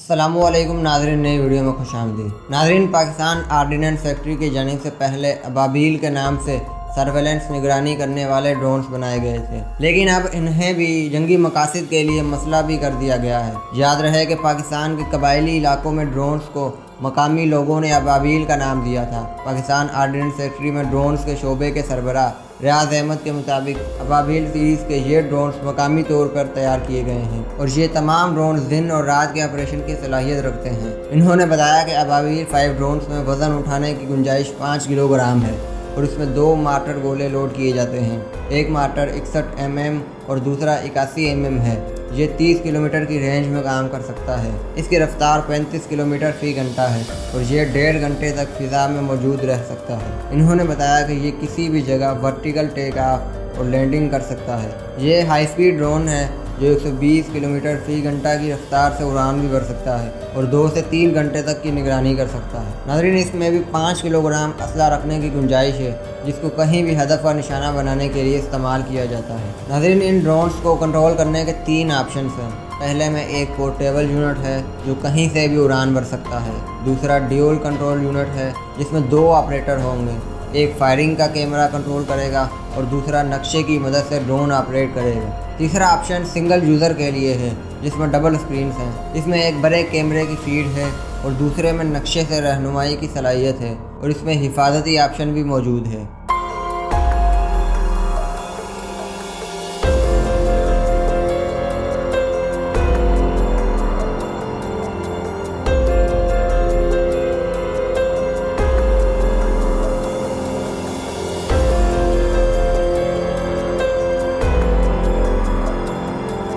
अस्सलामुअलैकुम नाज़रीन, नई वीडियो में खुशामदीद। नाज़रीन, पाकिस्तान आर्डिनेंस फैक्ट्री की जानिब से पहले अबाबील के नाम से सर्वेलेंस निगरानी करने वाले ड्रोन्स बनाए गए थे, लेकिन अब इन्हें भी जंगी मकासद के लिए मसला भी कर दिया गया है। याद रहे कि पाकिस्तान के कबायली इलाकों में ड्रोन्स को मकामी लोगों ने अबाबील का नाम दिया था। पाकिस्तान आर्डिनेंस फैक्ट्री में ड्रोन्स के शोबे के सरबराह रियाज अहमद के मुताबिक अबाबील सीरीज़ के ये ड्रोन्स मकामी तौर पर तैयार किए गए हैं और ये तमाम ड्रोन्स दिन और रात के ऑपरेशन की सलाहियत रखते हैं। इन्होंने बताया कि अबाबील 5 ड्रोन्स में वज़न उठाने की गुंजाइश 5 किलोग्राम है और इसमें 2 मार्टर गोले लोड किए जाते हैं। एक मार्टर 61 mm और दूसरा 81 mm है। ये 30 किलोमीटर की रेंज में काम कर सकता है। इसकी रफ्तार 35 किलोमीटर फ़ी घंटा है और ये 1.5 घंटे तक फ़िज़ा में मौजूद रह सकता है। इन्होंने बताया कि ये किसी भी जगह वर्टिकल टेक ऑफ और लैंडिंग कर सकता है। ये हाई स्पीड ड्रोन है जो 120 किलोमीटर फ़ी घंटा की रफ्तार से उड़ान भी कर सकता है और 2 से 3 घंटे तक की निगरानी कर सकता है। नाज़रीन, इसमें भी 5 किलोग्राम असला रखने की गुंजाइश है, जिसको कहीं भी हदफ का निशाना बनाने के लिए इस्तेमाल किया जाता है। नाज़रीन, इन ड्रोन्स को कंट्रोल करने के 3 ऑप्शन हैं। पहले में एक पोर्टेबल यूनिट है जो कहीं से भी उड़ान भर सकता है। दूसरा ड्यूल कंट्रोल यूनिट है जिसमें 2 ऑपरेटर होंगे। एक फायरिंग का कैमरा कंट्रोल करेगा और दूसरा नक्शे की मदद से ड्रोन ऑपरेट करेगा। तीसरा ऑप्शन सिंगल यूज़र के लिए है जिसमें डबल स्क्रीन्स हैं। इसमें एक बड़े कैमरे की फीड है और दूसरे में नक्शे से रहनुमाई की सलाहियत है और इसमें हिफाजती ऑप्शन भी मौजूद है।